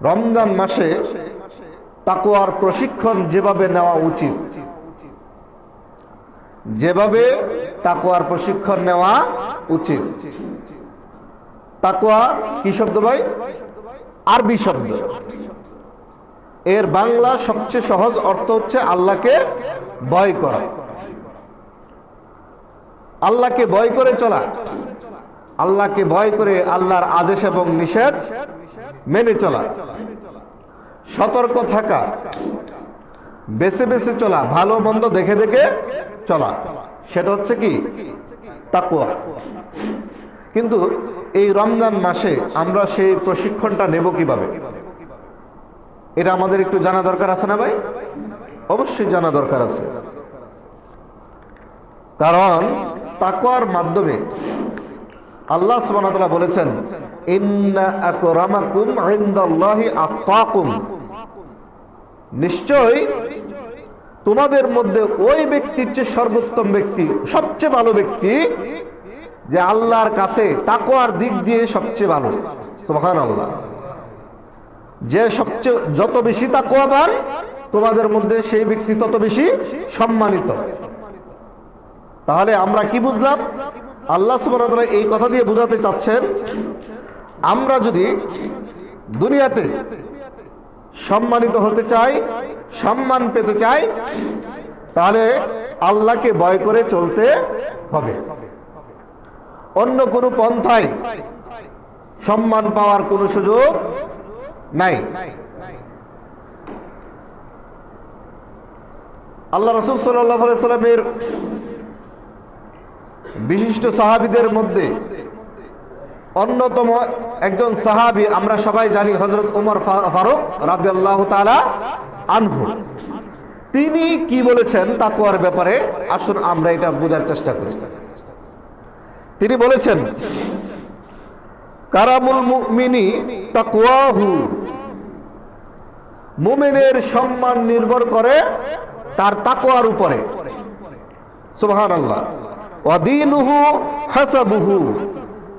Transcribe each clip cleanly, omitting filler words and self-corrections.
রমজান মাসে তাকওয়ার প্রশিক্ষণ যেভাবে নেওয়া উচিত, যেভাবে তাকওয়ার প্রশিক্ষণ নেওয়া উচিত। তাকওয়া কি শব্দ ভাই? আরবি শব্দ। এর বাংলা সবচেয়ে সহজ অর্থ হচ্ছে আল্লাহকে ভয় করা, আল্লাহকে ভয় করে চলা, আল্লাহকে ভয় করে আল্লাহর আদেশ এবং নিষেধ মেনে চলা, সতর্ক থাকা, বেছে বেছে চলা, ভালো মন্দ দেখে দেখে চলা, সেটা হচ্ছে কি তাকওয়া। কিন্তু এই রমজান মাসে আমরা সেই প্রশিক্ষণটা নেব কিভাবে, এটা আমাদের একটু জানা দরকার আছে না ভাই? অবশ্যই জানা দরকার আছে। কারণ তাকওয়ার মাধ্যমে আল্লাহ সুবহানাহু ওয়া তাআলা বলেছেন, ইন্না আকরামাকুম ইনদাল্লাহি আতকাকুম, নিশ্চয় তোমাদের মধ্যে ওই ব্যক্তির চেয়ে সর্বোত্তম ব্যক্তি, সবচেয়ে ভালো ব্যক্তি, যে আল্লাহর কাছে তাকওয়ার দিক দিয়ে সবচেয়ে ভালো। সুবহানাল্লাহ। যে সবচেয়ে যত বেশি তাকওয়াবান তোমাদের মধ্যে সেই ব্যক্তি তত বেশি সম্মানিত। তাহলে আমরা কি বুঝলাম? আল্লাহ সুবহানাহু ওয়া তাআলা এই কথা দিয়ে বোঝাতে চাচ্ছেন, আমরা যদি দুনিয়াতে সম্মানিত হতে চাই, সম্মান পেতে চাই, তাহলে আল্লাহকে ভয় করে চলতে হবে। অন্য কোনো পন্থায় সম্মান পাওয়ার কোনো সুযোগ নাই। আল্লাহ রাসূল সাল্লাল্লাহু আলাইহি ওয়াসাল্লামের বিশিষ্ট সাহাবীদের মধ্যে অন্যতম একজন সাহাবী আমরা সবাই জানি, হযরত ওমর ফারুক রাদিয়াল্লাহু তাআলা আনহু। তিনি কি বলেছেন তাকওয়ার ব্যাপারে, আসুন আমরা এটা বোঝার চেষ্টা করি। তিনি বলেছেন, কারামুল মুমিনি তাকওয়াহু, মুমিনের সম্মান নির্ভর করে তার তাকওয়ার উপরে। সুবহানাল্লাহ। ওয়া দীনুহু হাসাবুহু,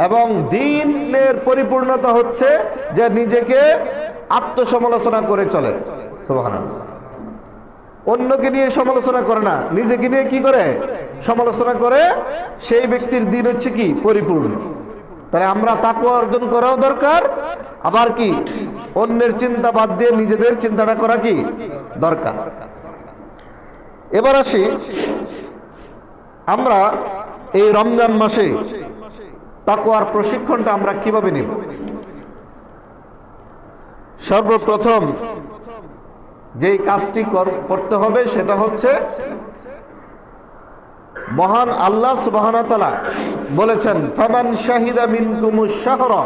এবং দ্বীনের পরিপূর্ণতা হচ্ছে যে নিজেকে আত্মসমালোচনা করে চলে। সুবহানাল্লাহ। অন্যকে নিয়ে সমালোচনা করে না, নিজেকে নিয়ে কি করে? সমালোচনা করে। সেই ব্যক্তির দ্বীন হচ্ছে কি? পরিপূর্ণ। তাহলে আমরা তাকওয়া অর্জন করাও দরকার, আবার কি অন্যের চিন্তা বাদ দিয়ে নিজেদের চিন্তাটা করা কি দরকার। এবার আসি, আমরা এই রমজান মাসে তাকওয়ার প্রশিক্ষণটা আমরা কিভাবে নিব? সর্বপ্রথম যেই কাজটি করতে হবে সেটা হচ্ছে, মহান আল্লাহ সুবহানাহু ওয়া তাআলা বলেছেন, ফামান শাহিদা মিনকুমুশ শাহরা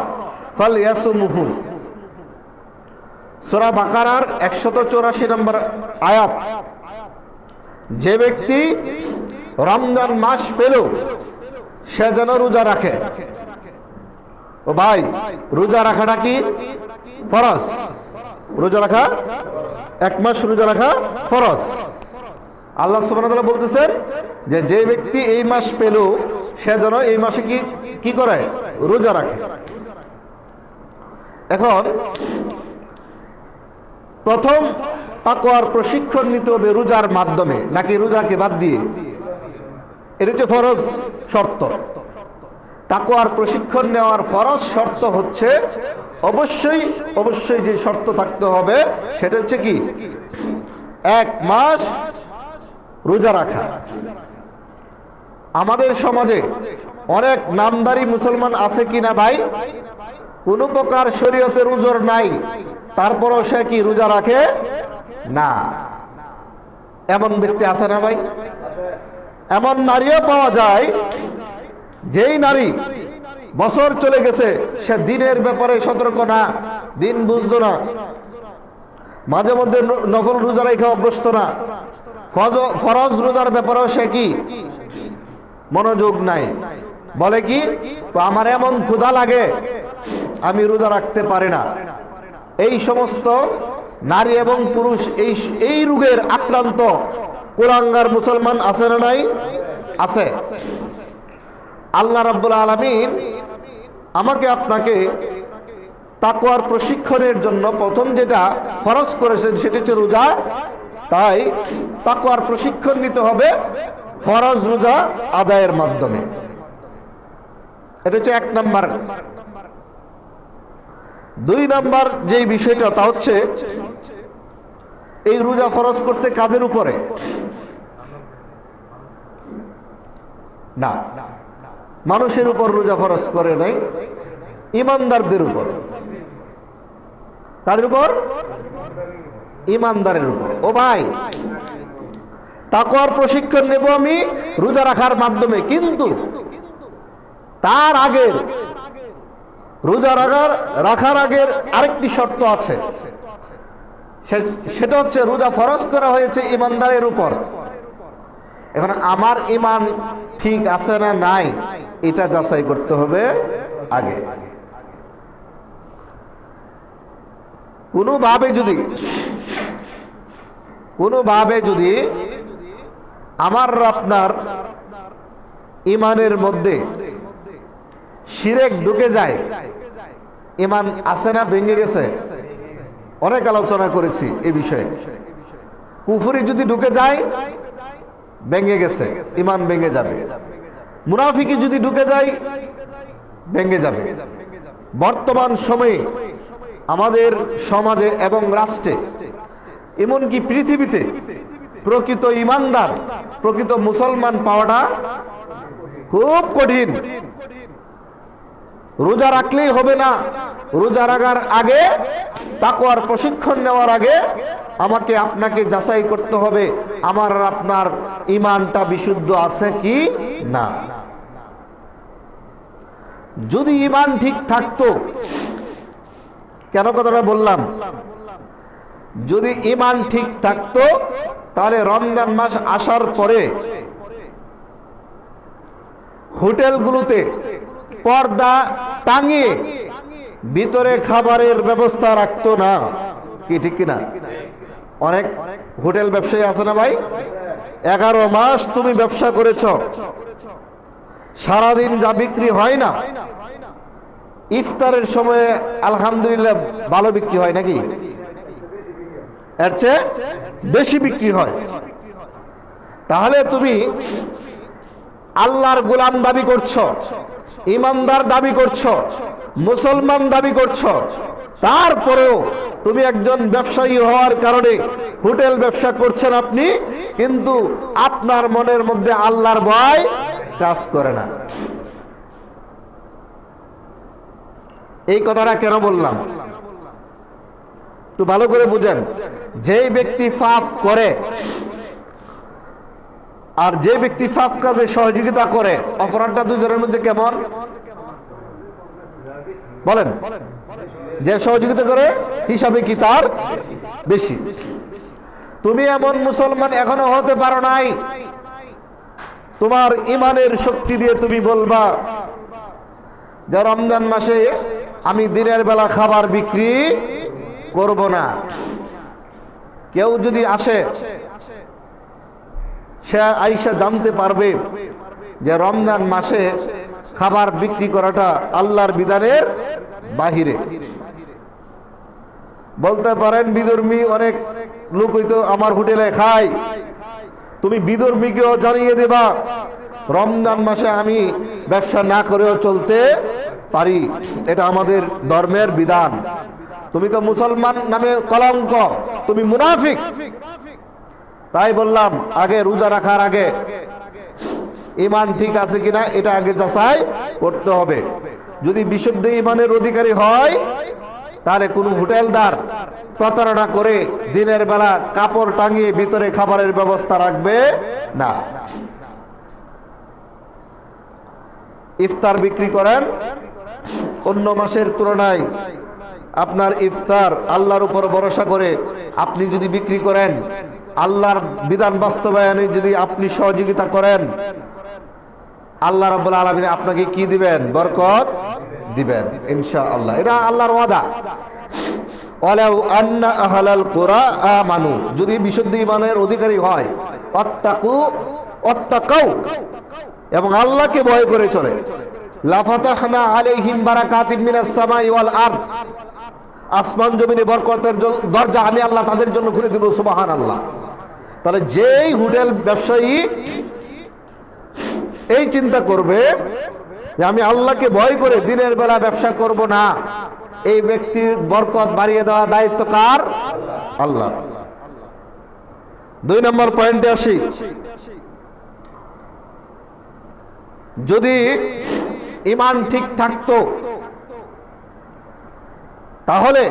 ফালইয়াসুমহু। সূরা বাকারার 184 নম্বর আয়াত। যে ব্যক্তি রমজান মাস পেল সে যেন রোজা রাখে। ও ভাই, রোজা রাখাটা কি ফরজ? রোজা রাখা, এক মাস রোজা রাখা ফরজ। আল্লাহ সুবহানাহু ওয়া তাআলা বলতেছেন যে যে ব্যক্তি এই মাস পেল সে যেন এই মাসে কি করে? রোজা রাখে। এখন প্রথম তাকওয়ার প্রশিক্ষণ নিতে হবে রোজার মাধ্যমে, নাকি রোজাকে বাদ দিয়ে? এটা হচ্ছে ফরজ শর্ত। তাকওয়ার প্রশিক্ষণ নেওয়ার ফরজ শর্ত হচ্ছে অবশ্যই অবশ্যই যে শর্ত থাকতে হবে সেটা হচ্ছে কি? এক মাস রোজা রাখা। আমাদের সমাজে অনেক নামদারি মুসলমান আছে কিনা ভাই, কোনো প্রকার শরীয়তের উজর নাই, তারপরও সে কি রোজা রাখে না? এমন ব্যক্তি আছে না ভাই? এমন নারীও পাওয়া যায়, যেই নারী বছর চলে গেছে সে দিনের ব্যাপারে সতর্ক না, দিন বুঝতো না, মাঝে মধ্যে নফল রোজা রেখে অভ্যস্ত না, ফরজ রোজার ব্যাপারেও সে কি মনোযোগ নাই। বলে কি, আমার এমন ক্ষুধা লাগে আমি রোজা রাখতে পারি না। এই সমস্ত নারী এবং পুরুষ এই রোগের আক্রান্ত কুলাঙ্গার মুসলমান আছে না নাই? আছে। আল্লাহ রাব্বুল আলামিন আমাকে আপনাকে তাকওয়ার প্রশিক্ষণের জন্য প্রথম যেটা ফরজ করেছেন সেটা হচ্ছে রোজা। তাই তাকওয়ার প্রশিক্ষণ নিতে হবে ফরজ রোজা আদায়ের মাধ্যমে। এটা হচ্ছে 1 নাম্বার। 2 নাম্বার যে বিষয়টা তা হচ্ছে এই রোজা ফরজ করছে কাদের উপরে? না, মানুষের উপর রোজা ফরজ করে নাই, ইমানদারদের উপর। কাদের উপর? ইমানদারের উপর। ও ভাই, তাকওয়ার প্রশিক্ষণ নেব আমি রোজা রাখার মাধ্যমে, কিন্তু তার আগের রোজা রাখার আগের আরেকটি শর্ত আছে, সেটা হচ্ছে রোজা ফরজ করা হয়েছে ইমানদারের উপর। এখন আমার ইমান ঠিক আছে না নাই এটা যাচাই করতে হবে আগে। কোনোভাবে যদি আমার আপনার ইমানের মধ্যে শিরক ঢুকে যায়, ইমান আছে না ভেঙে গেছে? অনেক আলোচনা করেছি এই বিষয়ে। কুফরি যদি ঢুকে যায় ভেঙে গেছে, ইমান ভেঙে যাবে। মুনাফিকি যদি ঢুকে যায় ভেঙে যাবে। বর্তমান সময়ে আমাদের সমাজে এবং রাষ্ট্রে, এমনকি পৃথিবীতে প্রকৃত ইমানদার, প্রকৃত মুসলমান পাওয়াটা খুব কঠিন। রোজা রাখলেই হবে না, রোজা রাখার আগে, তাকওয়ার প্রশিক্ষণ নেওয়ার আগে আমাকে আপনাকে যাচাই করতে হবে আমার আপনার ইমানটা বিশুদ্ধ আছে কি না। যদি ইমান ঠিক থাকতো, কেন কথাটা বললাম, যদি ইমান ঠিক থাকতো তাহলে রমজান মাস আসার পরে হোটেলগুলোতে পর্দা টাঙিয়ে ভিতরে খাবারের ব্যবস্থা রাখতো না, কি ঠিক কিনা? অনেক হোটেল ব্যবসায়ী আছে না ভাই, 11 মাস তুমি ব্যবসা করেছ, সারাদিন যা বিক্রি হয় না, ইফতারের সময় আলহামদুলিল্লাহ ভালো বিক্রি হয় নাকি? এর চেয়ে বেশি বিক্রি হয়। তাহলে তুমি আল্লাহর গোলাম দাবি করছো, ইমানদার দাবি করছো, মুসলমান দাবি করছো, তারপরেও তুমি একজন ব্যবসায়ী হওয়ার কারণে হোটেল ব্যবসা করছেন আপনি, কিন্তু আপনার মনের মধ্যে আল্লাহর ভয় কাজ করে না। এই কথাটা কেন বললাম একটু ভালো করে বুঝেন। যেই ব্যক্তি পাপ করে আর যে ব্যক্তি পাপ কাজে সহযোগিতা করে, অপরাধটা দুজনের মধ্যে কেমন বলেন? যে সহযোগিতা করে হিসাবে কি তার বেশি। তুমি এমন মুসলমান এখনো হতে পারো নাই, তোমার ইমানের শক্তি দিয়ে তুমি বলবা যে রমজান মাসে আমি দিনের বেলা খাবার বিক্রি করব না। কেউ যদি আসে, সে আইসা জানতে পারবে যে রমজান মাসে খাবার বিক্রি করাটা আল্লাহর বিধানের বাহিরে। বলতে পারেন বিধর্মী অনেক লোক হইতো আমার হোটেলে খায়, তুমি বিধর্মীকেও জানিয়ে দেবা রমজান মাসে আমি ব্যবসা না করেও চলতে পারি, এটা আমাদের ধর্মের বিধান। তুমি তো মুসলমান নামে কলঙ্ক, তুমি মুনাফিক। তাই বললাম আগে রোজা রাখার আগে ইমান ঠিক আছে কিনা এটা আগে যাচাই করতে হবে। যদি বিশুদ্ধ ইমানের অধিকারী হয় তাহলে কোনো হোটেলদার প্রতারণা করে দিনের বেলা কাপড় টাঙিয়ে ভিতরে খাবারের ব্যবস্থা রাখবে না। ইফতার বিক্রি করেন, অন্য মাসের তুলনায় আপনার ইফতার আল্লাহর উপর ভরসা করে আপনি যদি বিক্রি করেন, আল্লাহর বিধান বাস্তবায়নে যদি আপনি সহযোগিতা করেন, আল্লাহ রাব্বুল আলামিন আপনাকে কি দিবেন? বরকত দিবেন ইনশাআল্লাহ। এটা আল্লাহর ওয়াদা। ওয়ালাউ আন্না আহলাল কুরা আমানু, যদি বিশুদ্ধ ঈমানের অধিকারী হয়, ওয়াত্তাকাউ এবং আল্লাহকে ভয় করে চলে, লাফাতাহনা আলাইহিম বারাকাতিন মিনাস সামাই ওয়াল আরদ, আসমান জমিনে বরকতের দরজা আমি আল্লাহ তাদের জন্য খুলে দেব, সুবহানাল্লাহ। তাহলে যেই হোটেল ব্যবসায়ী এই চিন্তা করবে যে আমি আল্লাহকে ভয় করে দিনের বেলা ব্যবসা করব না, এই ব্যক্তির বরকত বাড়িয়ে দেওয়া দায়িত্ব কার? আল্লাহ। 2 নম্বর পয়েন্টে আসি। যদি ঈমান ঠিক থাকতো তাহলে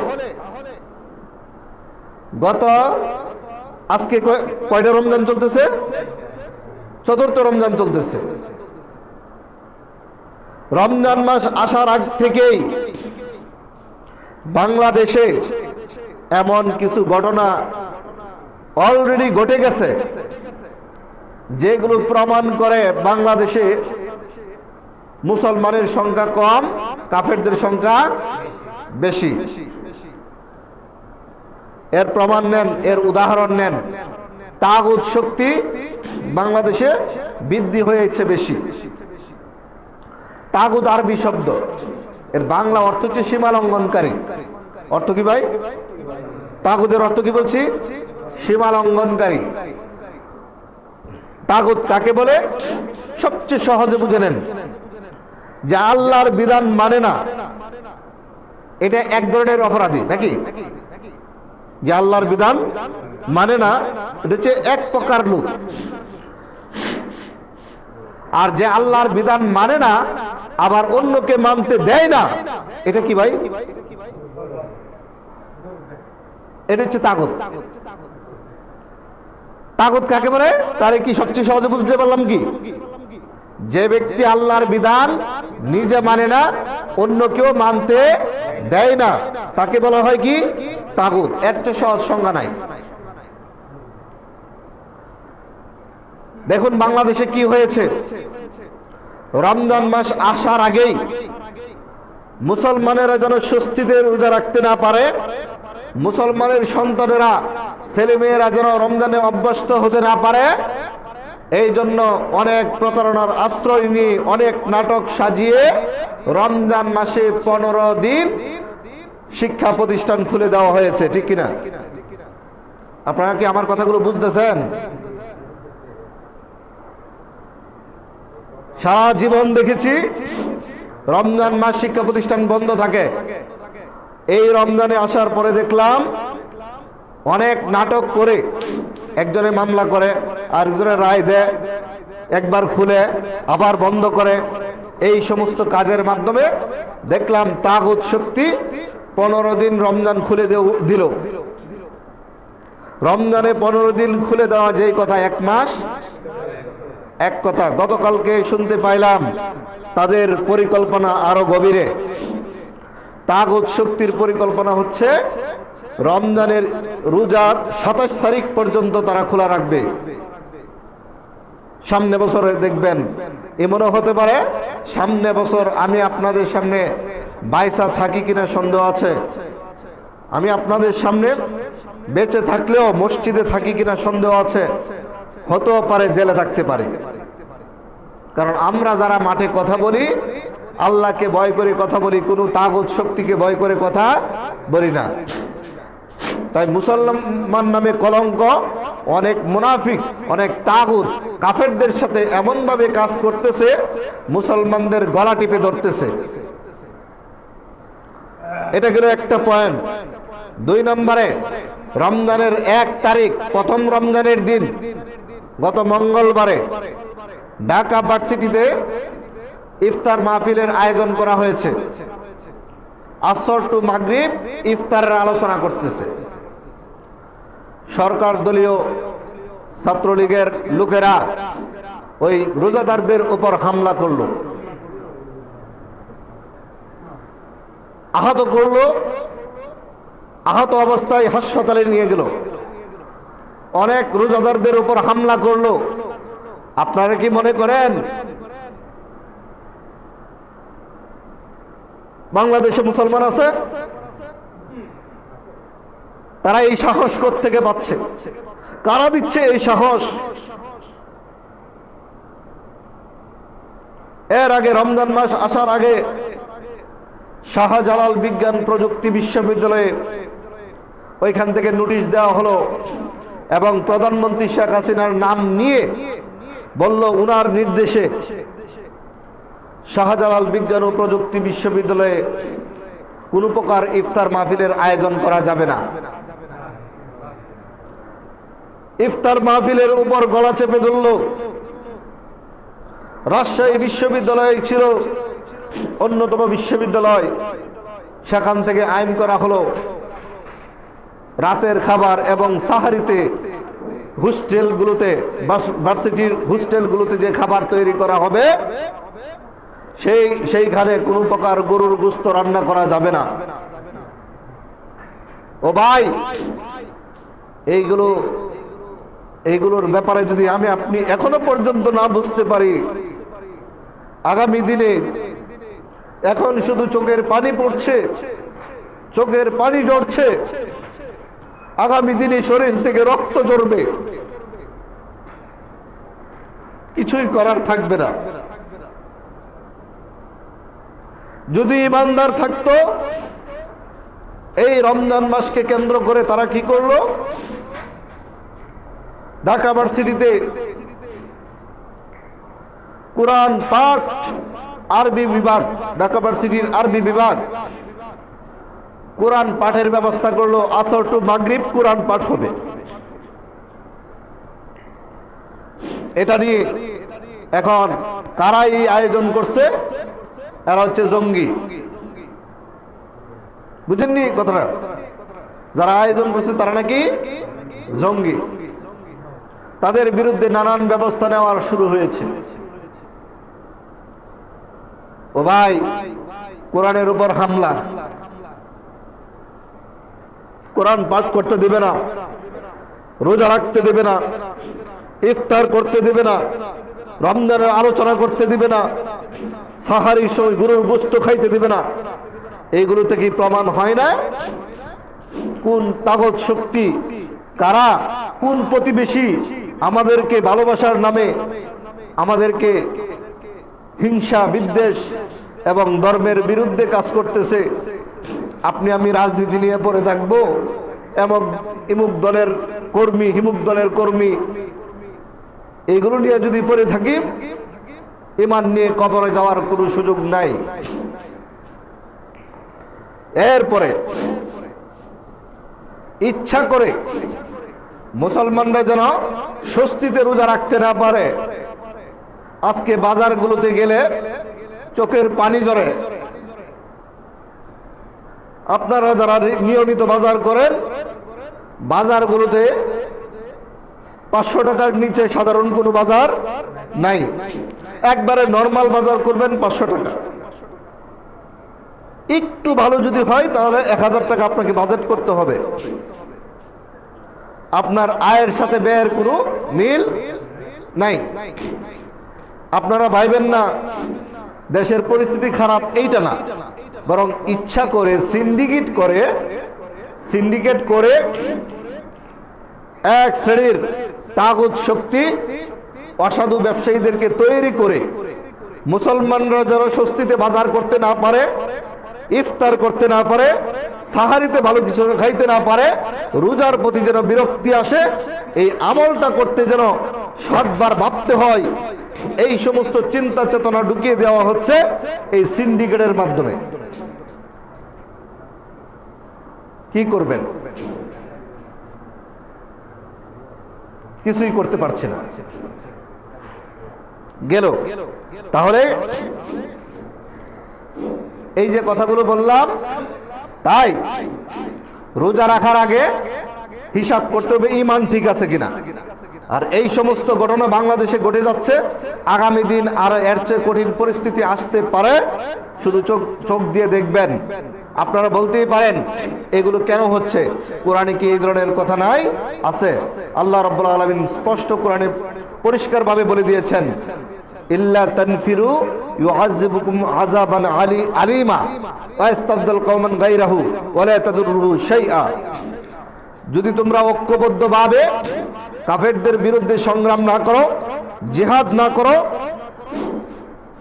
আজকে কয়টা রমজান চলতেছে? 4th রমজান চলতেছে। রমজান মাস আসার আগ থেকেই বাংলাদেশে এমন কিছু ঘটনা অলরেডি ঘটে গেছে যেগুলো প্রমাণ করে বাংলাদেশে মুসলমানের সংখ্যা কম, কাফেরদের সংখ্যা বেশি। এর প্রমাণ নেন, এর উদাহরণ নেন। তাগুত শক্তি বাংলাদেশে বৃদ্ধি হয়েছে বেশি। তাগুত আরবি শব্দ, এর বাংলা অর্থ হচ্ছে সীমা লঙ্ঘনকারী। অর্থ কি ভাই? তাগুতের অর্থ কি বলছি? সীমা লঙ্ঘনকারী। তাগুত কাকে বলে? সবচেয়ে সহজে বুঝে নেন, যে আল্লাহর বিধান মানে না, এটা এক ধরনের অপরাধী নাকি? যে আল্লাহর বিধান মানে না, এটা হচ্ছে এক প্রকার লোক। আর যে আল্লাহর বিধান মানে না আবার অন্যকে মানতে দেয় না, এটা কি ভাই? এটা হচ্ছে তাগুত। তাগুত কাকে বলে? তারে কি সবচেয়ে সহজে বুঝতে পারলাম কি? যে ব্যক্তি আল্লাহর বিধান নিজে মানে না, অন্য কেউ মানতে দেয় না, তাকে বলা হয় কি? তাগুত। এর চেয়ে সহজ সংজ্ঞা নাই। দেখুন বাংলাদেশে কি হয়েছে। রমজান মাস আসার আগেই মুসলমানেরা যেন স্বস্তিতে রোজা রাখতে না পারে, মুসলমানের সন্তানেরা, ছেলেমেয়েরা যেন রমজানে অভ্যস্ত হতে না পারে, এই জন্য অনেক প্রতারণার আশ্রয় নিয়ে অনেক নাটক সাজিয়ে রমজান মাসে 15 দিন শিক্ষা প্রতিষ্ঠান খুলে দেওয়া হয়েছে। ঠিক কিনা? আপনারা কি আমার কথাগুলো বুঝতেছেন? সারা জীবন দেখেছি রমজান মাস শিক্ষা প্রতিষ্ঠান বন্ধ থাকে। এই রমজানে আসার পরে দেখলাম অনেক নাটক করে একজনে মামলা করে, আরেকজনে রায় দেয়, একবার খুলে আবার বন্ধ করে। এই সমস্ত কাজের মাধ্যমে দেখলাম তাগুত শক্তি 15 দিন রমজান খুলে দিল। রমজানে 15 দিন খুলে দেওয়া যেই কথা 1 মাস, এক কথা গতকালকে শুনতে পাইলাম তাদের পরিকল্পনা আরো গভীরে। তাগুত শক্তির পরিকল্পনা হচ্ছে রমজানের রোজার 27 তারিখ পর্যন্ত তারা খোলা রাখবে। সামনে বছরে দেখবেন এমনও হতে পারে সামনে বছর আমি আপনাদের সামনে বাইসা থাকি কিনা সন্দেহ আছে। আমি আপনাদের সামনে বেঁচে থাকলেও মসজিদে থাকি কিনা সন্দেহ আছে। হতেও পারে জেলে থাকতে পারে। কারণ আমরা যারা মাঠে কথা বলি, আল্লাহকে ভয় করে কথা বলি, কোনো তাগুত শক্তিকে ভয় করে কথা বলি না। তাই মুসলমান নামে কলঙ্ক অনেক মুনাফিক, অনেক তাগুত কাফেরদের সাথে এমন ভাবে কাজ করতেছে, মুসলমানদের গলা টিপে ধরতেছে। এটা গেল একটা পয়েন্ট। 2 নম্বরে রমজানের 1 তারিখ, প্রথম রমজানের দিন, গত মঙ্গলবারে ঢাকা ভার্সিটিতে ইফতার মাহফিলের আয়োজন করা হয়েছে। আসর টু মাগরিব ইফতারের আলোচনা করতেছে। সরকার দলীয় ছাত্রলীগের লোকেরা ওই রোজাদারদের উপর হামলা করলো, আহত করলো, আহত অবস্থায় হাসপাতালে নিয়ে গেল। অনেক রোজাদারদের উপর হামলা করলো। আপনারা কি মনে করেন বাংলাদেশে মুসলমান আছে? তারা এই সাহস কোত্থেকে পাচ্ছে? কারা দিচ্ছে এই সাহস? এর আগে রমজান মাস আসার আগে শাহজালাল বিজ্ঞান প্রযুক্তি বিশ্ববিদ্যালয়ে ওইখান থেকে নোটিশ দেওয়া হলো এবং প্রধানমন্ত্রী শেখ হাসিনার নাম নিয়ে বলল উনার নির্দেশে শাহজালাল বিজ্ঞান ও প্রযুক্তি বিশ্ববিদ্যালয়ে কোনো প্রকার ইফতার মাহফিলের আয়োজন করা যাবে না। ইফতার মাহফিলের উপর গলা চেপে ধরল। রাজশাহী বিশ্ববিদ্যালয় ছিল অন্যতম বিশ্ববিদ্যালয়, সেখান থেকে আইন করা হলো রাতের খাবার এবং সাহারিতে হোস্টেলগুলোতে, ভার্সিটির হোস্টেলগুলোতে যে খাবার তৈরি করা হবে সেইখানে কোনো প্রকার গরুর গোশত রান্না করা যাবে না। ও ভাই, এইগুলোর ব্যাপারে যদি আমি আপনি এখনো পর্যন্ত না বুঝতে পারি, আগামী দিনে এখন শুধু চোখের পানি পড়ছে, চোখের পানি ঝরছে, আগামী দিনে শরীর থেকে রক্ত ঝরবে, কিছুই করার থাকবে না। যদি ইমানদার থাকতো, এই রমজান মাসকে কেন্দ্র করে তারা কি করলো, ঢাকা ভার্সিটিতে কোরআন পাঠ আরবি বিভাগ, ঢাকা ভার্সিটির আরবি বিভাগ কোরআন পাঠের ব্যবস্থা করলো। আসর টু মাগরিব কোরআন পাঠ হবে। এটা নিয়ে এখন কারা এই আয়োজন করছে? এরা হচ্ছে জঙ্গি। বুঝেননি কথাটা? যারা আয়োজন করছে তারা নাকি জঙ্গি। তাদের বিরুদ্ধে নানান ব্যবস্থা নেওয়া শুরু হয়েছে। ও ভাই, কোরআনের উপর হামলা, কোরআন পাঠ করতে দেবে না, রোজা রাখতে দেবে না, ইফতার করতে দেবে না, রমজানের আলোচনা করতে দিবে না, সাহারির সময় গরুর গোশত খাইতে দিবে না। এইগুলোতে কি প্রমাণ হয় না কোন তাগত শক্তি, কারা, কোন প্রতিবেশী আমাদেরকে ভালোবাসার নামে আমাদেরকে হিংসা, বিদ্বেষ এবং ধর্মের বিরুদ্ধে কাজ করতেছে? আপনি আমি রাজনীতি নিয়ে পড়ে থাকবো, ইমুক দলের কর্মী, হিমুক দলের কর্মী, এইগুলো নিয়ে যদি পড়ে থাকি, ইমান নিয়ে কবরে যাওয়ার কোনো সুযোগ নাই। এরপরে ইচ্ছা করে মুসলমানরা যেন স্বস্তিতে রোজা রাখতে না পারে, আজকে বাজারগুলোতে গেলে চোখের পানি ঝরে। আপনারা যারা নিয়মিত বাজার করেন, বাজারগুলোতে 500 টাকার নিচে সাধারণ কোনো বাজার নাই। একবারে নরমাল বাজার করবেন 500 টাকা। একটু ভালো যদি হয় তাহলে 1000 টাকা আপনাকে বাজেট করতে হবে। আপনার আয়ের সাথে ব্যয়ের কোনো মিল নাই। আপনারা ভাইবেন না দেশের পরিস্থিতি খারাপ, এইটা না, বরং ইচ্ছা করে সিন্ডিকেট করে এক শ্রেণীর তাগুত শক্তি অসাধু ব্যবসায়ীদেরকে তৈরি করে মুসলমানরা যেন স্বস্তিতে বাজার করতে না পারে, ইফতার করতে না পারে, সাহারিতে ভালো কিছু খাইতে না পারে, রোজার প্রতি যেন বিরক্তি আসে, এই আমলটা করতে যেন 7 বার ভাবতে হয়, এই সমস্ত চিন্তা চেতনা ঢুকিয়ে দেওয়া হচ্ছে এই সিন্ডিকেটের মাধ্যমে। কি করবেন? কিছুই করতে পারছে না। গেল। তাহলে এই যে কথাগুলো বললাম, তাই রোজা রাখার আগে হিসাব করতে হবে ঈমান ঠিক আছে কিনা। আর এই সমস্ত ঘটনা বাংলাদেশে ঘটে যাচ্ছে, আগামী দিন আরো এর চেয়ে কঠিন পরিস্থিতি আসতে পারে। শুধু চোখ দিয়ে দেখবেন। আপনারা বলতেই পারেন এগুলো কেন হচ্ছে, কোরআনে কি এই ধরনের কথা নাই? আছে। আল্লাহ রাব্বুল আলামিন স্পষ্ট কোরআনে পরিষ্কারভাবে বলে দিয়েছেন, ইল্লা তানফিরু ইউআযিবুকুম আযাবান আলিমা ওয়া ইস্তাবদিল কওমান গায়রাহু ওয়া লা তাদুররুহু শাইআ। যদি তোমরা ঐক্যবদ্ধভাবে কাফেরদের বিরুদ্ধে সংগ্রাম না করো, জিহাদ না করো,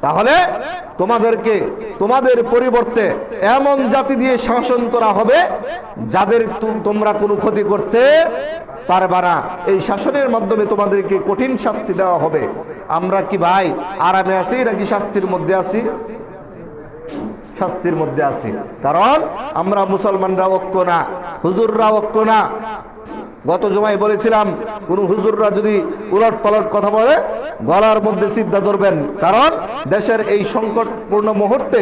তাহলে তোমাদের পরিবর্তে এমন জাতি দিয়ে শাসন করা হবে যাদের তোমরা কোনো ক্ষতি করতে পারবা না। এই শাসনের মাধ্যমে তোমাদেরকে কঠিন শাস্তি দেওয়া হবে। আমরা কি ভাই আরামে আছি নাকি শাস্তির মধ্যে আছি? শাস্তির মধ্যে আছি, কারণ আমরা মুসলমানরা ঐক্য না, হুজুররা ঐক্য না। গত জুমায় বলেছিলাম, কোন হুজুররা যদি উলট পালট কথা বলে গলার মধ্যে সিদ্ধা ধরবেন, কারণ দেশের এই সংকটপূর্ণ মুহূর্তে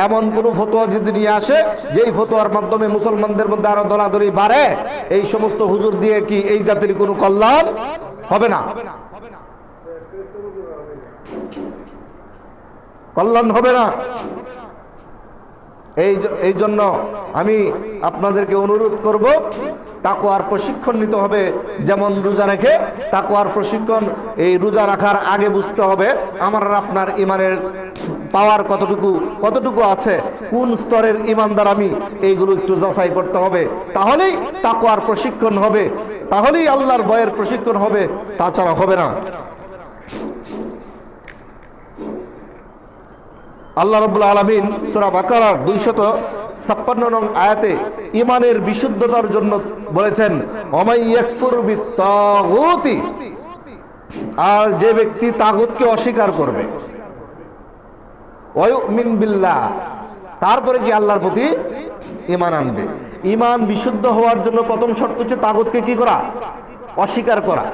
এমন কোন ফতোয়া যদি নিয়ে আসে যেই ফতোয়ার মাধ্যমে মুসলমানদের মধ্যে আরো দলাদলি বাড়ে, এই সমস্ত হুজুর দিয়ে কি এই জাতির কোনো কল্যাণ হবে না, কল্যাণ হবে না। এই জন্য আমি আপনাদেরকে অনুরোধ করব, তাকওয়ার প্রশিক্ষণ নিতে হবে। যেমন রোজা রেখে তাকওয়ার প্রশিক্ষণ, এই রোজা রাখার আগে বুঝতে হবে আমার আর আপনার ইমানের পাওয়ার কতটুকু আছে, কোন স্তরের ইমানদার আমি, এইগুলো একটু যাচাই করতে হবে। তাহলেই তাকওয়ার প্রশিক্ষণ হবে, তাহলেই আল্লাহর ভয়ের প্রশিক্ষণ হবে, তাছাড়া হবে না। আল্লাহ রাব্বুল আলামিন সূরা বাকারার 256 নং আয়াতে ঈমানের বিশুদ্ধতার জন্য বলেছেন, ওমাই ইয়াকফুর বিত্তাগুতি, আর যে ব্যক্তি তাগুতকে অস্বীকার করবে, ওয়া ইউমিন বিল্লাহ, তারপরে কি আল্লাহর প্রতি ঈমান আনবে। ঈমান বিশুদ্ধ হওয়ার জন্য প্রথম শর্ত হচ্ছে তাগুতকে কি করা? অস্বীকার করা।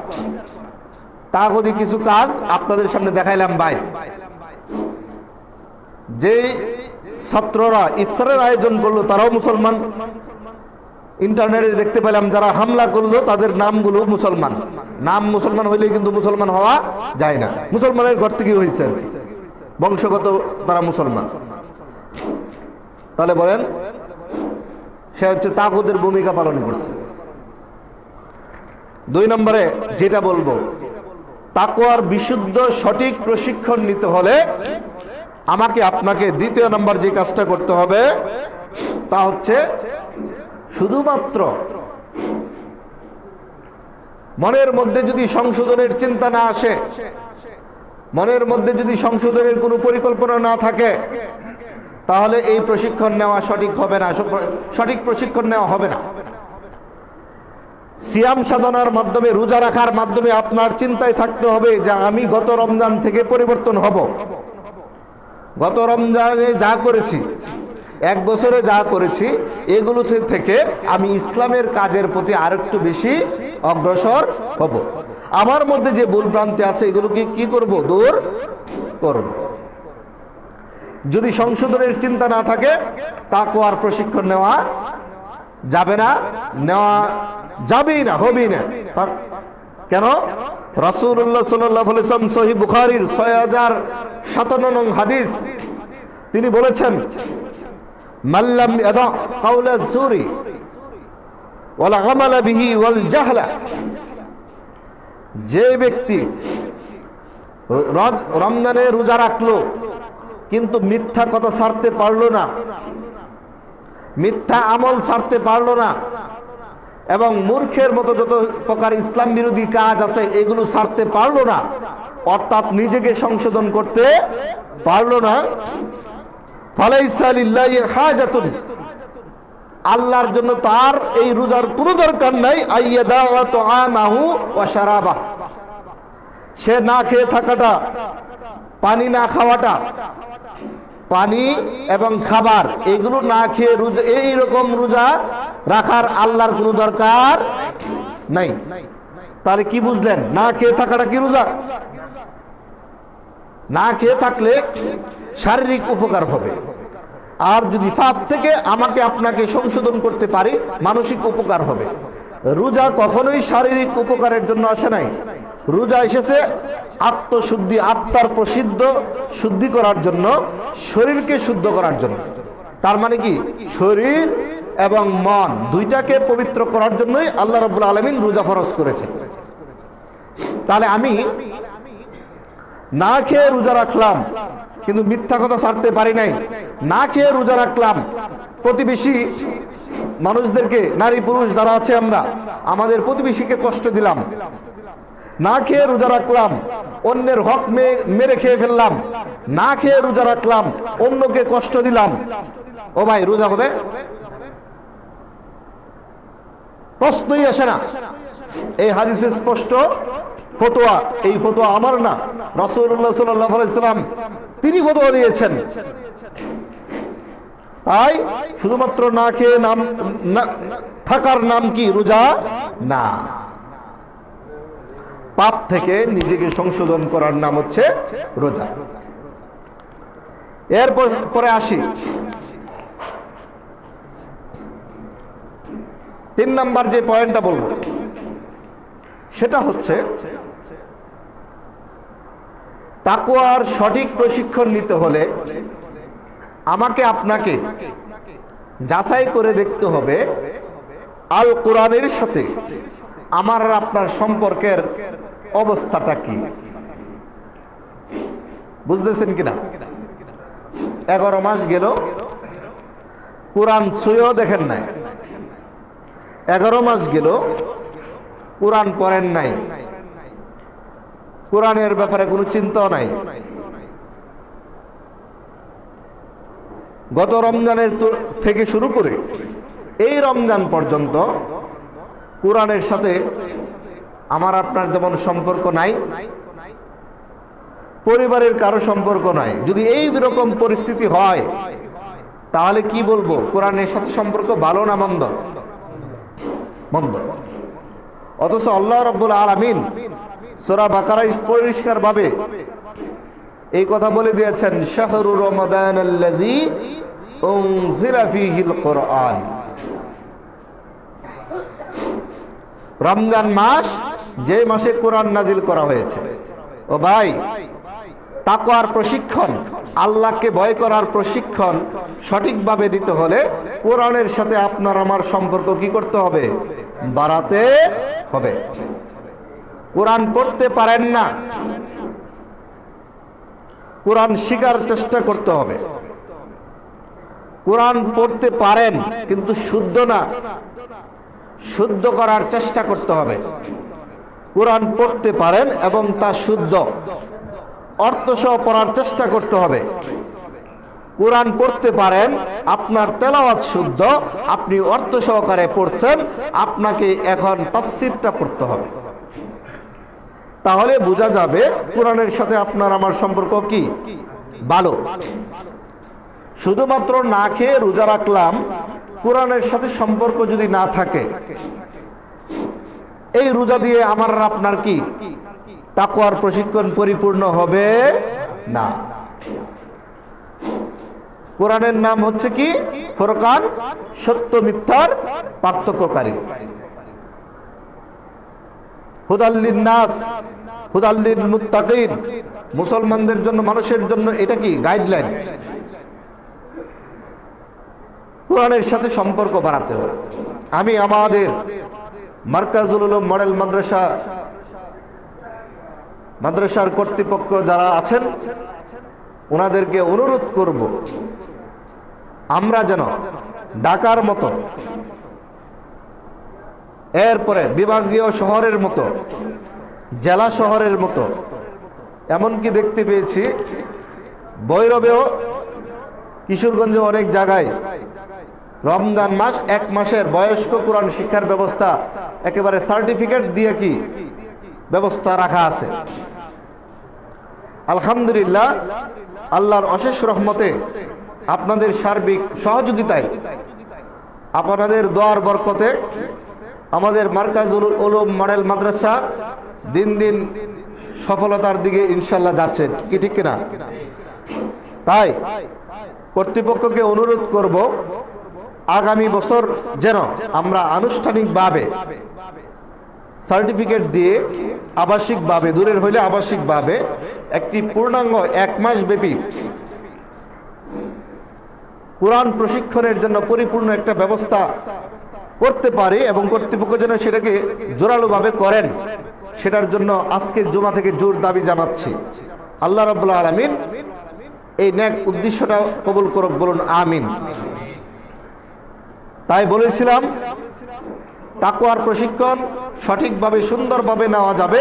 তাগুতি কিছু কাজ আপনাদের সামনে দেখাইলাম ভাই। যে ছাত্ররা ইফতারের আয়োজন করলো তারাও মুসলমান, ইন্টারনেটে দেখতে পেলাম যারা হামলা করলো তাদের নামগুলো মুসলমান। নাম মুসলমান হইলেই কিন্তু মুসলমান হওয়া যায় না, মুসলমানের ঘর থেকে হয়েছে, বংশগত তারা মুসলমান। তাহলে বলেন সে হচ্ছে তাগুতের ভূমিকা পালন করছে। 2 নম্বরে যেটা বলবো, তাকওয়ার বিশুদ্ধ সঠিক প্রশিক্ষণ নিতে হলে আমাকে আপনাকে 2 নম্বর যে কাজটা করতে হবে তা হচ্ছে শুধুমাত্র মনের মধ্যে যদি সংশোধনের চিন্তা না আসে, মনের মধ্যে যদি সংশোধনের কোনো পরিকল্পনা না থাকে, তাহলে এই প্রশিক্ষণ নেওয়া সঠিক হবে না, সঠিক প্রশিক্ষণ নেওয়া হবে না। সিয়াম সাধনার মাধ্যমে, রোজা রাখার মাধ্যমে আপনার চিন্তায় থাকতে হবে যে আমি গত রমজান থেকে পরিবর্তন হব। গত রমজানে যা করেছি, 1 বছরে যা করেছি, এগুলো থেকে আমি ইসলামের কাজের প্রতি আরেকটু বেশি অগ্রসর হব। আমার মধ্যে যে ভুল ভ্রান্তি আছে এগুলোকে কি করব? দূর করব। যদি সংশোধনের চিন্তা না থাকে, তাকওয়ার প্রশিক্ষণ নেওয়া যাবে না, নেওয়া যাবেই না, হবেই না। কেন? রাসূলুল্লাহ সাল্লাল্লাহু আলাইহি ওয়াসাল্লাম সহিহ বুখারীর 6057 নং হাদিস, তিনি বলেছেন, মাল্লাম ইয়াদা কাওলা যুরি ওয়াল আমালা বিহি ওয়াল জাহলা, যে ব্যক্তি রমজানে রোজা রাখলো কিন্তু মিথ্যা কথা ছাড়তে পারলো না, মিথ্যা আমল ছাড়তে পারলো না, এবং মূর্খের মতো যত প্রকার ইসলাম বিরোধী কাজ আছে এগুলো ছাড়তে পারলো না, অর্থাৎ নিজেকে সংশোধন করতে পারলো না, ফালাইসা লিল্লাহি হাজাতুন, আল্লাহর জন্য তার এই রোজার কোনো দরকার নাই, আইয়াদা ওয়া তুআমাহু ওয়া শারাবা, সে না খেয়ে থাকাটা, পানি না খাওয়াটা, পানি এবং খাবার এগুলো না খেয়ে রোজা, এইরকম রোজা রাখার আল্লাহর কোনো দরকার নাই। তাহলে কি বুঝলেন? না খেয়ে থাকাটা কি রোজা? না খেয়ে থাকলে শারীরিক উপকার হবে, আর যদি ফাঁদ থেকে আমাকে আপনাকে সংশোধন করতে পারি মানসিক উপকার হবে। রোজা কখনোই শারীরিক উপকারের জন্য আসে নাই, রোজা এসেছে আত্মশুদ্ধি, আত্মার শুদ্ধি করার জন্য, শরীরকে শুদ্ধ করার জন্য। তার মানে কি, শরীর এবং মন দুইটাকে পবিত্র করার জন্যই আল্লাহ রাব্বুল আলামিন রোজা ফরজ করেছেন। তাহলে আমি না খেয়ে রোজা রাখলাম কিন্তু মিথ্যা কথা ছাড়তে পারি নাই, না খেয়ে রোজা রাখলাম, প্রতিবেশী মানুষদেরকে, নারী পুরুষ যারা আছে আমরা, আমাদের প্রতিবেশীকে কষ্ট দিলাম, না খেয়ে রোজা রাখলাম, অন্যের হক মেরে খেয়ে ফেললাম, না খেয়ে রোজা রাখলাম, অন্যকে কষ্ট দিলাম, ও ভাই রোজা হবে? প্রশ্নই আসে না। এই হাদিসে স্পষ্ট ফতোয়া, এই ফতোয়া আমার না, রাসূলুল্লাহ সাল্লাল্লাহু আলাইহি সাল্লাম তিনি ফতোয়া দিয়েছেন। তাই শুধুমাত্র না খেয়ে নাম থাকার নাম কি রোজা না, পাপ থেকে নিজেকে সংশোধন করার নাম হচ্ছে রোজা। এরপর পরে আসি 3 নাম্বার যে পয়েন্টটা বলবো সেটা হচ্ছে তাকওয়ার সঠিক প্রশিক্ষণ নিতে হলে আমাকে আপনাকে যাচাই করে দেখতে হবে আল কোরআনের সাথে আমার আর আপনার সম্পর্কের অবস্থাটা কি। বুঝতেছেন কিনা? 11 মাস গেল, কোরআন ছুঁয়েও দেখেন নাই। 11 মাস গেল, কোরআন পড়েন নাই, কোরআনের ব্যাপারে কোনো চিন্তাও নাই। গত রমজানের থেকে শুরু করে এই রমজান পর্যন্ত কোরআনের সাথে আমার আপনার যেমন সম্পর্ক নাই, পরিবারের কারো সম্পর্ক নাই। যদি এই রকম পরিস্থিতি হয় তাহলে কি বলবো? কোরআনের সাথে সম্পর্ক ভালো না মন্দ? মন্দ। অথচ আল্লাহ রাব্বুল আলামিন সূরা বাকারায় পরিষ্কারভাবে এই কথা বলে দিয়েছেন, শাহরু রমাদানাল্লাযী উনজিলা ফীহিল কুরআন। রমজান মাস, যে মাসে কোরআন নাজিল করা হয়েছে। ও ভাই, তাকওয়ার প্রশিক্ষণ, আল্লাহকে ভয় করার প্রশিক্ষণ সঠিকভাবে দিতে হলে কোরআনের সাথে আপনার আমার সম্পর্ক কি করতে হবে? বাড়াতে হবে। কোরআন পড়তে পারেন না, কোরআন শিখার চেষ্টা করতে হবে। কোরআন পড়তে পারেন কিন্তু শুদ্ধ না, শুদ্ধ করার চেষ্টা করতে হবে। কোরআন পড়তে পারেন এবং তা শুদ্ধ, অর্থসহ পড়ার চেষ্টা করতে হবে। কোরআন পড়তে পারেন, আপনার তেলাওয়াত শুদ্ধ, আপনি অর্থ সহকারে পড়ছেন, আপনাকে এখন তাফসীরটা পড়তে হবে। তাহলে বোঝা যাবে কোরআনের সাথে আপনার আমার সম্পর্ক কি ভালো। শুধুমাত্র না খেয়ে রোজা রাখলাম, কোরআনের সাথে সম্পর্ক যদি না থাকে, এই রোজা দিয়ে আমার আপনার কি তাকওয়ার প্রশিক্ষণ পরিপূর্ণ হবে না। কোরআনের নাম হচ্ছে কি? ফুরকান, সত্য মিথ্যার পার্থক্যকারী। হুদাল লিন্নাস, হুদাল লিল মুত্তাকিন, মুসলমানদের জন্য, মানুষের জন্য এটা কি গাইডলাইন। কোরআনের সাথে সম্পর্ক বাড়াতে হবে। আমি আমাদের মার্কাজুল উলুম মডেল মাদ্রাসার কর্তৃপক্ষ যারা আছেন ওনাদেরকে অনুরোধ করব, আমরা যেন ঢাকার মতো, এরপরে বিভাগীয় শহরের মতো, জেলা শহরের মতো, এমনকি দেখতে পেয়েছি ভৈরবেও, কিশোরগঞ্জে অনেক জায়গায় রমজান মাস 1 মাসের বয়স্ক কোরআন শিক্ষার ব্যবস্থা একেবারে সার্টিফিকেট দিয়ে কি ব্যবস্থা রাখা আছে। আলহামদুলিল্লাহ, আল্লাহর অশেষ রহমতে, আপনাদের সার্বিক সহযোগিতায়, আপনাদের দোয়ার বরকতে আমাদের মার্কাজুল উলুম মডেল মাদ্রাসা দিন দিন সফলতার দিকে ইনশাল্লাহ যাচ্ছে, কি ঠিক কিনা? তাই কর্তৃপক্ষকে অনুরোধ করব, আগামী বছর যেন আমরা আনুষ্ঠানিকভাবে সার্টিফিকেট দিয়ে আবাসিকভাবে, দূরের হইলে আবাসিকভাবে একটি পূর্ণাঙ্গ 1 মাস ব্যাপী কোরআন প্রশিক্ষণের জন্য পরিপূর্ণ একটা ব্যবস্থা করতে পারি এবং কর্তৃপক্ষ যেন সেটাকে জোরালোভাবে করেন, সেটার জন্য আজকের জুমা থেকে জোর দাবি জানাচ্ছি। আল্লাহ রাব্বুল আলামিন এই নেক উদ্দেশ্যটা কবুল করুক, বলুন আমিন। তাই বলেছিলাম তাকওয়ার প্রশিক্ষণ সঠিকভাবে সুন্দরভাবে নেওয়া যাবে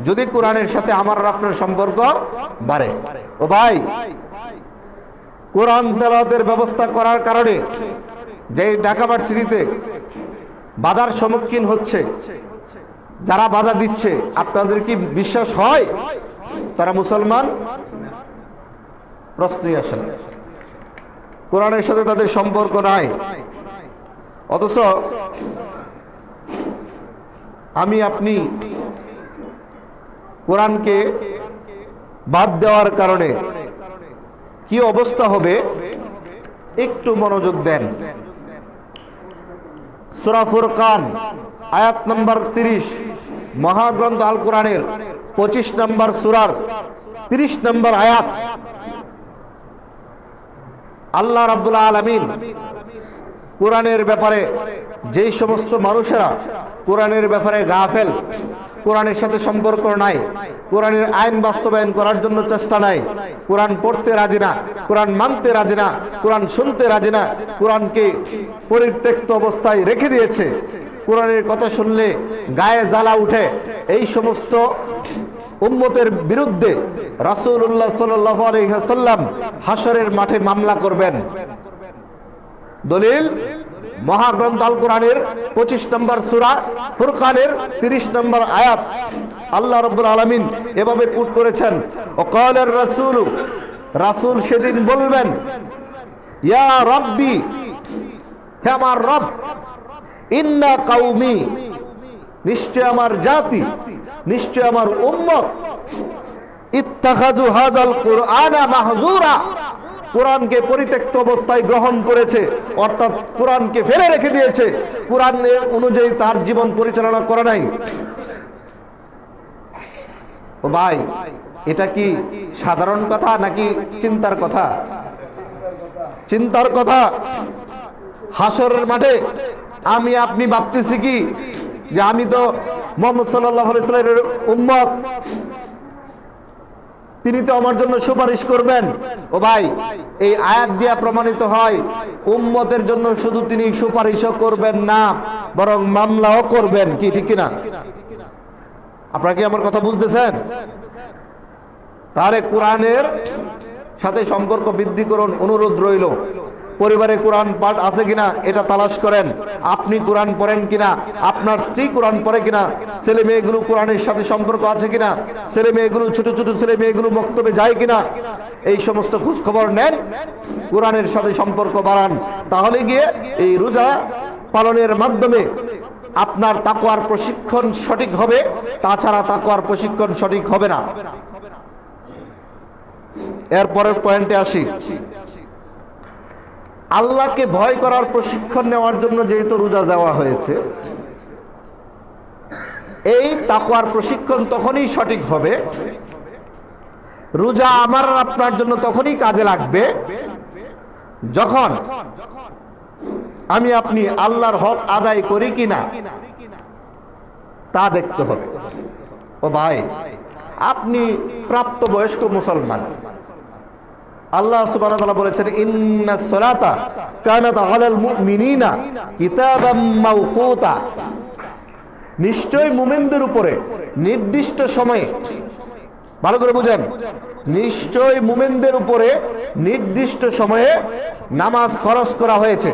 যদি কোরআনের সাথে আমার আপনার সম্পর্ক বাড়ে। ও ভাই, কোরআন তেলাওয়াতের ব্যবস্থা করার কারণে যে ঢাকা ভার্সিটিতে বাধার সম্মুখীন হচ্ছে, যারা বাধা দিচ্ছে, আপনাদের কি বিশ্বাস হয় তারা মুসলমান? প্রশ্নই আসে না। কোরআনের সাথে তাদের সম্পর্ক নাই। অথচ আমি আপনি কোরআনকে বাদ দেওয়ার কারণে কি অবস্থা হবে একটু মনোযোগ দেন। সূরা ফুরকান আয়াত নম্বর 30, মহাগ্রন্থ আল কোরআনের 25 নম্বর সূরার 30 নম্বর আয়াত। আল্লাহ রাব্বুল আলামিন কোরআনের ব্যাপারে যেই সমস্ত মানুষেরা কোরআনের ব্যাপারে গাফেল, কোরআনের সাথে সম্পর্ক নাই, কোরআনের আইন বাস্তবায়ন করার জন্য চেষ্টা নাই, কোরআন পড়তে রাজি না, কোরআন মানতে রাজি না, কোরআন শুনতে রাজি না, কোরআনকে পরিত্যক্ত অবস্থায় রেখে দিয়েছে, কোরআনের কথা শুনলে গায়ে জ্বালা উঠে, এই সমস্ত উম্মতের বিরুদ্ধে রাসূলুল্লাহ সাল্লাল্লাহু আলাইহি ওয়াসাল্লাম হাশরের মাঠে মামলা করবেন। দলিল মহাগ্রন্থ আল কোরআনের 25 নম্বর সূরা ফুরকানের 30 নম্বর আয়াত। আল্লাহ রাব্বুল আলামিন এভাবে কোট করেছেন, ওয়াকালার রাসূল, রাসূল সেদিন বলবেন, ইয়া রাব্বি, হে আমার রব, ইন্না কওমি, নিশ্চয় আমার জাতি, নিশ্চয় আমার উম্মত, ইত্তাখাযু হাযাল কুরআনা মাহজুরা, কোরআনকে পরিত্যক্ত অবস্থায় গ্রহণ করেছে, অর্থাৎ কোরআনকে ফেলে রেখে দিয়েছে, কোরআন অনুযায়ী তার জীবন পরিচালনা করে নাই। ও ভাই, এটা কি সাধারণ কথা নাকি চিন্তার কথা? চিন্তার কথা। হাশরের মাঠে আমি আপনি ভাবতেছি কি যে আমি তো মুহাম্মদ সাল্লাল্লাহু আলাইহি ওয়াসাল্লামের উম্মত, তিনি তো আমার জন্য সুপারিশ করবেন। ও ভাই, এই আয়াত দিয়া প্রমাণিত হয় উম্মতের জন্য শুধু তিনি সুপারিশও করবেন না, বরং মামলাও করবেন। কি ঠিক কিনা? আপনারা কি আমার কথা বুঝতেছেন? তাহলে কোরআনের সাথে সম্পর্ক বৃদ্ধি করুন, অনুরোধ রইল। পরিবারে কোরআন পাঠ আছে কিনা এটা তালাশ করেন। আপনি কোরআন পড়েন কিনা, আপনার স্ত্রী কোরআন পড়ে কিনা, ছেলে মেয়েগুলো কোরআনের সাথে সম্পর্ক আছে কিনা, ছেলে মেয়েগুলো ছোট ছোট ছেলে মেয়েগুলো মক্তবে যায় কিনা, এই সমস্ত খোঁজ খবর নেন, কোরআনের সাথে সম্পর্ক বাড়ান। তাহলে গিয়ে এই রোজা পালনের মাধ্যমে আপনার তাকওয়ার প্রশিক্ষণ সঠিক হবে, তাছাড়া তাকওয়ার প্রশিক্ষণ সঠিক হবে না। এরপরের পয়েন্টে আসি। আল্লাহকে ভয় করার প্রশিক্ষণ নেওয়ার জন্য যেহেতু রোজা দেওয়া হয়েছে, এই তাকওয়ার প্রশিক্ষণ তখনই সঠিক হবে, রোজা আমার আপনার জন্য তখনই কাজে লাগবে যখন আমি আপনি আল্লাহর হক আদায় করি কিনা তা দেখতে হবে। ও ভাই, আপনি প্রাপ্তবয়স্ক মুসলমান, আল্লাহ সুবহানাহু ওয়া তাআলা বলেছেন, ইন্নাস সালাতা কানাত আলাল মুমিনিনা কিতাবাম মাওকুতা, নিশ্চয় মুমিনদের উপরে নির্দিষ্ট সময়ে, ভালো করে বুঝেন, নিশ্চয় মুমিনদের উপরে নির্দিষ্ট সময়ে নামাজ ফরজ করা হয়েছে।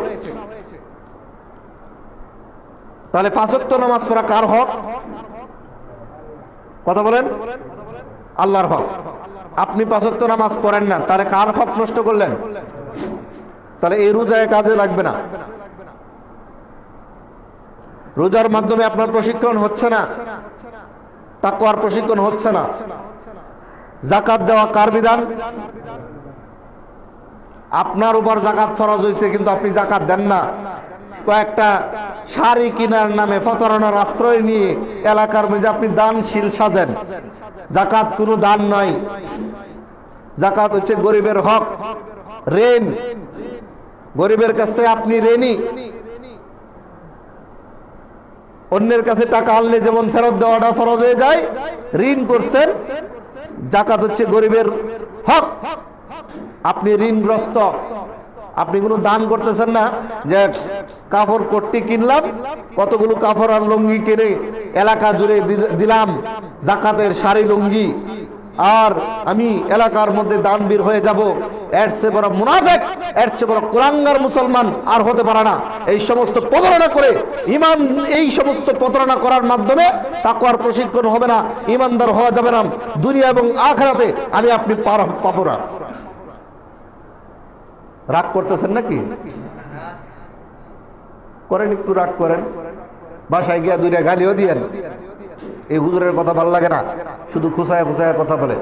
তাহলে 5 ওয়াক্ত নামাজ পড়া কার হক? কথা বলেন। আল্লাহর হক। আপনি 5 ওয়াক্ত নামাজ পড়েন না, তাহলে কার হক নষ্ট করলেন? তাহলে এই রোজায় কাজে লাগবে না। রোজার মাধ্যমে আপনার প্রশিক্ষণ হচ্ছে না, তাকওয়ার প্রশিক্ষণ হচ্ছে না। যাকাত দেওয়া কার বিধান? আপনার উপর যাকাত ফরজ হয়েছে, কিন্তু আপনি যাকাত দেন না। কয়েকটা শাড়ি কেনার নামে প্রতারণার আশ্রয় নিয়ে এলাকার মধ্যে আপনি দানশীল সাজেন। যাকাত কোনো দান নয়, যাকাত হচ্ছে গরিবের হক, ঋণ। গরিবের কাছ থেকে আপনি ঋণী, অন্যের কাছে টাকা আনলে যেমন ফেরত দেওয়াটা ফরজ হয়ে যায়, ঋণ করছেন, যাকাত হচ্ছে গরিবের হক। আপনি ঋণগ্রস্ত, আপনি কোনো দান করতেছেন না যে কাপড় কোটটি কিনলাম, কতগুলো কাপড় আর লুঙ্গি কিনে এলাকা জুড়ে দিলাম, জাকাতের শাড়ি লুঙ্গি, আর আমি এলাকার মধ্যে দানবীর হয়ে যাব। এর চেয়ে বড় মুনাফিক, এর চেয়ে বড় কুলাঙ্গার মুসলমান আর হতে পারে না। এই সমস্ত প্রতারণা করে ইমান, এই সমস্ত প্রতারণা করার মাধ্যমে তাকওয়ার প্রশিক্ষণ হবে না, ইমানদার হওয়া যাবে না। দুনিয়া এবং আখিরাতে আমি আপনি পাবো না। রাগ করতেছেন নাকি? করেন, একটু রাগ করেন, বাসায় গিয়া দুইটা গালিও দিয়েন। এই হুজুরের কথা ভালো লাগে না, শুধু খুসায় খুসায় কথা বলে।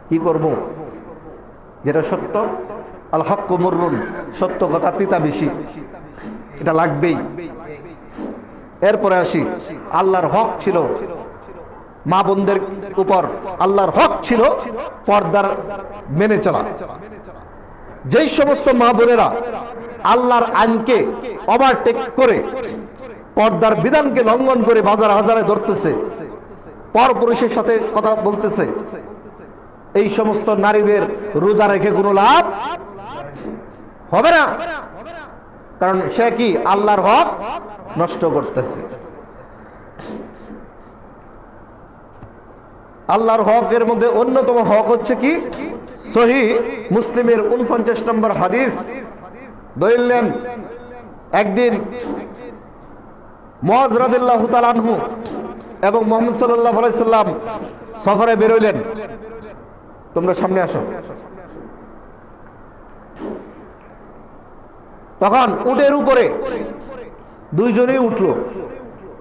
কি করব? যেটা সত্য, আল হাক্কু মুররুন, সত্য কথা তিতা বেশি, এটা লাগবেই। এরপরে আসি, আল্লাহর হক ছিল মা বোনদের উপর, আল্লাহর হক ছিল পর্দার মেনে চলা। যেই সমস্ত মা বোনেরা আল্লাহর আইনকে ওভারটেক করে পর্দার বিধানকে লঙ্ঘন করে বাজার হাজারে ধরতেছে, পরপুরুষের সাথে কথা বলতেছে, এই সমস্ত নারীদের রোজা রেখে কোনো লাভ হবে না। কারণ সে কি আল্লাহর হক নষ্ট করতেছে। আল্লাহর হকের মধ্যে অন্যতম হক হচ্ছে কি? সহিহ মুসলিমের 49 নম্বর হাদিস দলিল নেন। একদিন মুআয রাদিয়াল্লাহু তাআলা আনহু এবং মুহাম্মদ সাল্লাল্লাহু আলাইহি সাল্লাম সফরে বের হইলেন। তোমরা সামনে আসো। তখন উটের উপরে দুইজনেই উঠলো।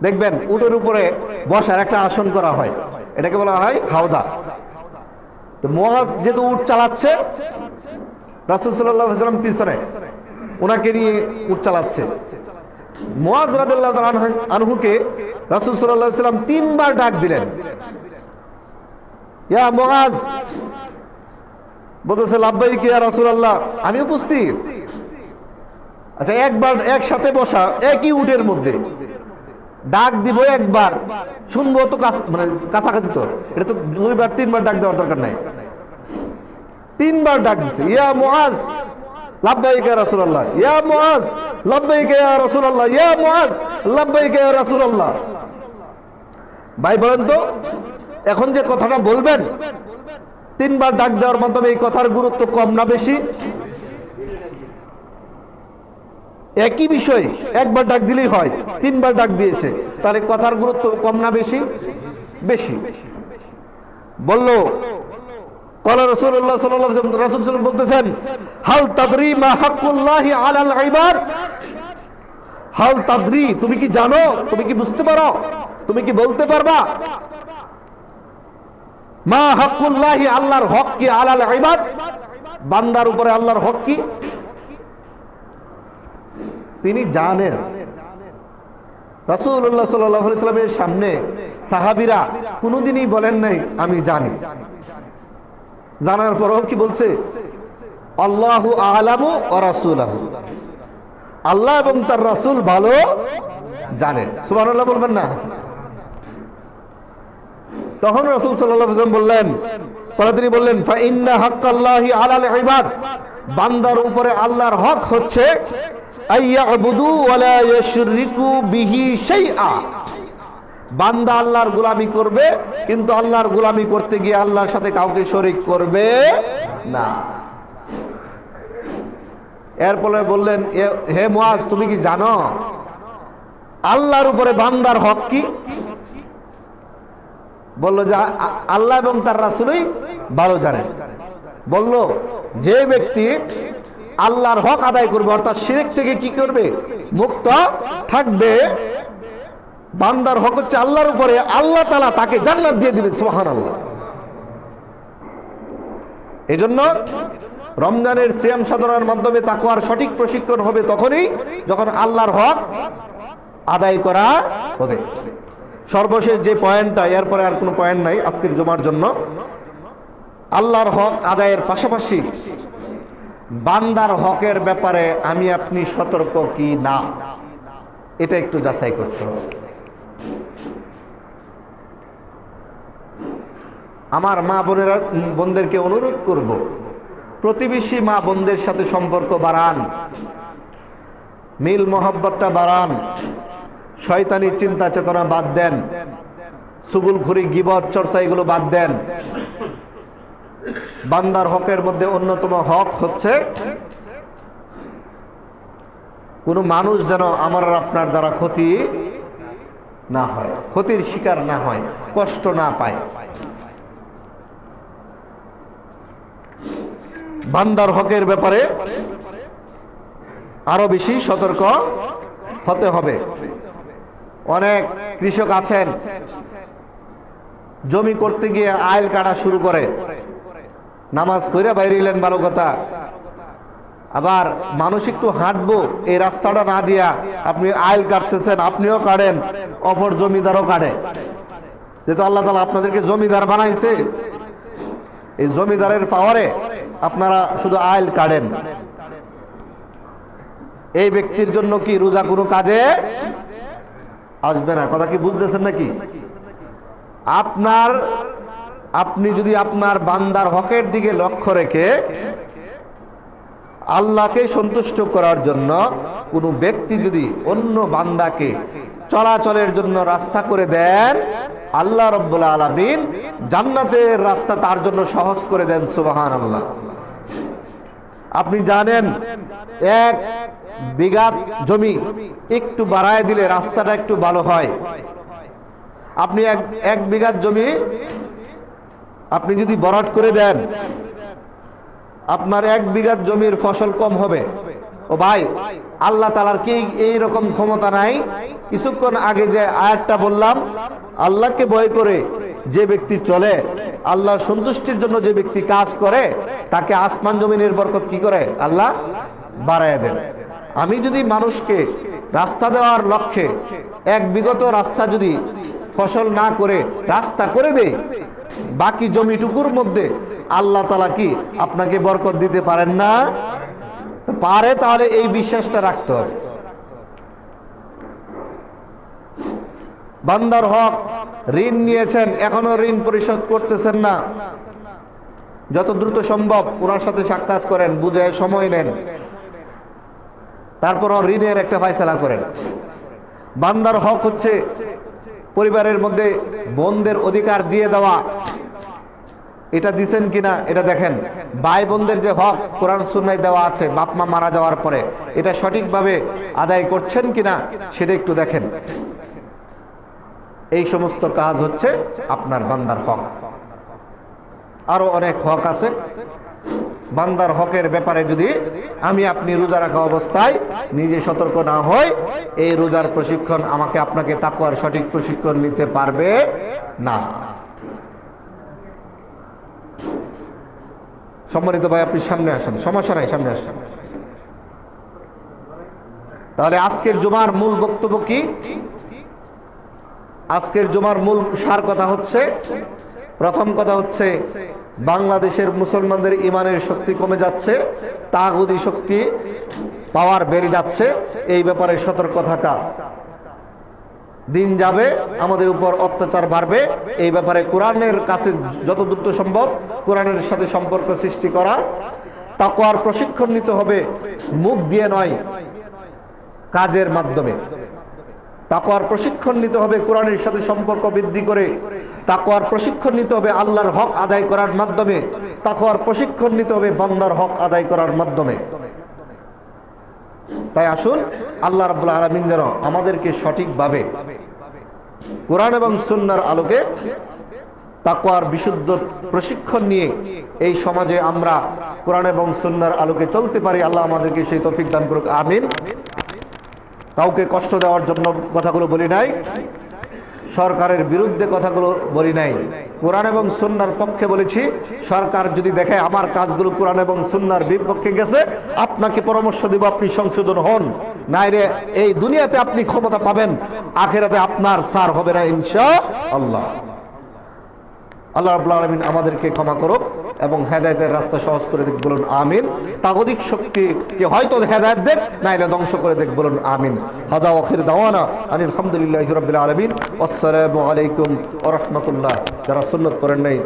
দেখবেন উটের উপরে বসার একটা আসন করা হয়, এটাকে বলা হয় হাওদা। তো মুআয যেহেতু উট চালাচ্ছে, রাসূল সাল্লাল্লাহু আলাইহি ওয়াসাল্লাম পিছনে ওনাকে নিয়ে উট চালাচ্ছে। মুআয রাদিয়াল্লাহু তাআলা আনহুকে রাসূল সাল্লাল্লাহু আলাইহি ওয়াসাল্লাম 3 বার ডাক দিলেন, ইয়া মুআয। বলতেছে লাব্বাইক ইয়া রাসূলুল্লাহ, আমি উপস্থিত। আচ্ছা, একবার একসাথে বসা একই উটের মধ্যে ডাক দিব, একবার শুনবো তো মানে কাছাকাছি, তো এটা তো 2 বার 3 বার ডাক দেওয়ার দরকার নাই। 3 বার ডাক দিছে, ইয়া মুআয লাব্বাইক ইয়া রাসূলুল্লাহ, ইয়া মুআয লাব্বাইক ইয়া রাসূলুল্লাহ, ইয়া মুআয লাব্বাইক ইয়া রাসূলুল্লাহ। ভাই বলেন তো, এখন যে কথাটা বলবেন 3 বার ডাক দেওয়ার মাধ্যমে এই কথার গুরুত্ব কম না বেশি? একই বিষয় একবার ডাক দিলেই হয়, 3 বার ডাক দিয়েছে, তাহলে কথার গুরুত্ব কম না বেশি? বেশি। বললো ক্বালা রাসূলুল্লাহ সাল্লাল্লাহু আলাইহি ওয়াসাল্লাম, রাসূল সাল্লাল্লাহু বলতেছেন, হাল তাদরি মা হাক্কুল্লাহি আলাল ইবাদ। হাল তাদরি, তুমি কি জানো, তুমি কি বুঝতে পারো, তুমি কি বলতে পারবা? মা হাক্কুল্লাহি, আল্লাহর হক কি, আলাল ইবাদ, বান্দার উপরে আল্লাহর হক কি? তিনি জানেন। রাসূলুল্লাহ সাল্লাল্লাহু আলাইহি ওয়াসাল্লামের সামনে সাহাবীরা কোনোদিনই বলেন নাই আমি জানি। জানার পরও কি বলছে? আল্লাহু আ'লামু ওয়া রাসূলুহু, আল্লাহ এবং তার রাসূল ভালো জানেন। সুবহানাল্লাহ বলবেন না? তখন রাসূল সাল্লাল্লাহু আলাইহি ওয়াসাল্লাম বললেন, তিনি বললেন, ফা ইন্না হাক্কাল্লাহি আলাল ইবাদ, বান্দার উপরে আল্লাহর হক হচ্ছে আইয়াবুদু ওয়া লা ইউশরিকু বিহি শাইআ। বান্দা আল্লাহর গোলামি করবে, কিন্তু আল্লাহর গোলামি করতে গিয়ে আল্লাহর সাথে কাউকে শরীক করবে না। এরপরে বললেন, হে মুআয, তুমি কি জানো আল্লাহর উপরে বান্দার হক কি? বললো যে আল্লাহ এবং তার রাসূলই ভালো জানেন। বলল যে ব্যক্তি আল্লাহর হক আদায় করবে, অর্থাৎ শিরক থেকে কি করবে, মুক্ত থাকবে, বান্দার হক হচ্ছে আল্লাহর উপরে, আল্লাহ তাআলা তাকে জান্নাত দিয়ে দিবেন। সুবহানাল্লাহ। এজন্য রমজানের সিয়াম সাধনার মাধ্যমে তাকওয়ার সঠিক প্রশিক্ষণ হবে তখনই যখন আল্লাহর হক আদায় করা হবে। সর্বশেষ যে পয়েন্টটা, এরপরে আর কোনো পয়েন্ট নাই আজকের জুমার জন্য, আল্লাহর হক আদায়ের পাশাপাশি বান্দার হকের ব্যাপারে আমি আপনি সতর্ক কি না, এটা একটু যাচাই করতে হবে। আমার মা বোনদেরকে অনুরোধ করব, প্রতিবেশী মা বোনদের সাথে সম্পর্ক বাড়ান, মিল মহব্বতটা বাড়ান, শয়তানি চিন্তা চেতনা বাদ দেন, সুগুলখুরি গীবত চর্চা এগুলো বাদ দেন। বান্দার হকের মধ্যে অন্যতম হক হচ্ছে কোনো মানুষ যেন আমার আর আপনার দ্বারা ক্ষতি না হয়, ক্ষতির শিকার না হয়, কষ্ট না পায়। বান্দার হকের ব্যাপারে আরো বেশি সতর্ক হতে হবে। অনেক কৃষক আছেন জমি করতে গিয়ে আইল কাটা শুরু করে, নামাজ পড়ে বাইরেলেন ভালো কথা, আবার মানুষ একটু হাঁটবো এই রাস্তাটা না দিয়া আপনি আইল কাটতেছেন, আপনিও কাটেন, অপর জমিদারও কাটে। যেহেতু আল্লাহ তাআলা আপনাদেরকে জমিদার বানাইছে, এই জমিদারের পাওয়ারে আপনারা শুধু আইল কাটেন। এই ব্যক্তির জন্য কি রোজা কোনো কাজে আসবে না? কথা কি বুঝতেছেন নাকি? আপনি যদি আপনার বান্দার হকের দিকে লক্ষ্য রেখে আল্লাহকে সন্তুষ্ট করার জন্য কোনো ব্যক্তি যদি অন্য বান্দাকে চলাচলের জন্য রাস্তা করে দেন, আল্লাহ রাব্বুল আলামিন জান্নাতের রাস্তা তার জন্য সহজ করে দেন। সুবহানাল্লাহ। আপনি জানেন 1 বিঘা জমি একটু বাড়ায় দিলে রাস্তাটা একটু ভালো হয়। আপনি এক বিঘা জমি আপনি যদি বরাট করে দেন, আপনার 1 বিঘা জমির ফসল কম হবে। ও ভাই, আল্লাহ তাআলার কি এই রকম ক্ষমতা নাই? কিছুক্ষণ আগে যে আয়াতটা বললাম, আল্লাহকে ভয় করে যে ব্যক্তি চলে, আল্লাহর সন্তুষ্টির জন্য যে ব্যক্তি কাজ করে, তাকে আসমান জমিনের বরকত কি করে? আল্লাহ বাড়ায় দেন। আমি যদি মানুষকে রাস্তা দেওয়ার লক্ষ্যে 1 বিঘত রাস্তা যদি ফসল না করে রাস্তা করে দেই, বাকি জমিটুকুর মধ্যে আল্লাহ তাআলা কি আপনাকে বরকত দিতে পারেন না? পারে, তাহলে এই বিশ্বাসটা রাখতে হবে। বান্দার হক, ঋণ নিয়েছেন, এখনো ঋণ পরিশোধ করতেছেন না, যত দ্রুত সম্ভব ওনার সাথে সাক্ষাৎ করেন, বুঝে সময় নেন, তারপর ঋণের একটা ফয়সালা করেন। বান্দার হক হচ্ছে পরিবারের মধ্যে বোনদের অধিকার দিয়ে দেওয়া। এটা দিছেন কিনা এটা দেখেন। ভাই বোনদের যে হক কোরআন সুন্নায় দেওয়া আছে বাপ মা মারা যাওয়ার পরে, এটা সঠিকভাবে আদায় করছেন কিনা সেটা একটু দেখেন। এই সমস্ত কাজ হচ্ছে আপনার বান্দার হক। আরো অনেক হক আছে। বান্দার হকের ব্যাপারে যদি আমি আপনি রোজা রাখা অবস্থায় নিজে সতর্ক না হই, এই রোজার প্রশিক্ষণ আমাকে আপনাকে তাকওয়ার সঠিক প্রশিক্ষণ নিতে পারবে না। সম্মানিত ভাই, আপনি সামনে আসেন, সমস্যা নাই, সামনে আসেন। তাহলে আজকের জুমার মূল বক্তব্য কি? আজকের জুমার মূল সার কথা হচ্ছে, প্রথম কথা হচ্ছে বাংলাদেশের মুসলমানদের ইমানের শক্তি কমে যাচ্ছে, তাগুতি শক্তি পাওয়ার বেড়ে যাচ্ছে। এই ব্যাপারে সতর্ক থাকা। দিন যাবে, আমাদের উপর অত্যাচার বাড়বে। এই ব্যাপারে কোরআনের কাছে যত দ্রুত সম্ভব কোরআনের সাথে সম্পর্ক সৃষ্টি করা, তাকওয়ার প্রশিক্ষণ নিতে হবে, মুখ দিয়ে নয়, কাজের মাধ্যমে। তাকওয়ার প্রশিক্ষণ নিতে হবে কোরআনের সাথে সম্পর্ক বৃদ্ধি করে, তাকওয়ার প্রশিক্ষণ নিতে হবে আল্লাহর হক আদায় করার মাধ্যমে, তাকওয়ার প্রশিক্ষণ নিতে হবে বান্দার হক আদায় করার মাধ্যমে। তাই আসুন আল্লাহ রাব্বুল আলামিন যেন আমাদেরকে সঠিকভাবে কোরআন এবং সুন্নাহর আলোকে তাকওয়ার বিশুদ্ধ প্রশিক্ষণ নিয়ে এই সমাজে আমরা কোরআন এবং সুন্নাহর আলোকে চলতে পারি। আল্লাহ আমাদেরকে সেই তৌফিক দান করুক, আমিন। কাউকে কষ্ট দেওয়ার জন্য কথাগুলো বলি নাই, সরকারের বিরুদ্ধে কথাগুলো বলি নাই, কোরআন এবং সুন্নাহর পক্ষে বলেছি। সরকার যদি দেখে আমার কাজগুলো কোরআন এবং সুন্নাহর বিপক্ষে গেছে, আপনাকে পরামর্শ দেব, আপনি সংশোধন হন। নাইরে এই দুনিয়াতে আপনি ক্ষমতা পাবেন, আখিরাতে আপনার ছাড় হবে না ইনশাআল্লাহ। আল্লাহ রাব্বুল আলামিন আমাদেরকে ক্ষমা করুক এবং হেদায়েতের রাস্তা সহজ করে দিক, বলুন আমিন। তাগতিক শক্তিকে হয়তো হেদায়েত দেখ, নাইলে ধ্বংস করে দেখ, বলুন আমিন। হাযা ওয়া আখির দাওয়ানা আলহামদুলিল্লাহি রাব্বিল আলামিন। আসসালামু আলাইকুম ওয়া রাহমাতুল্লাহ। যারা সুন্নাত করেন নাই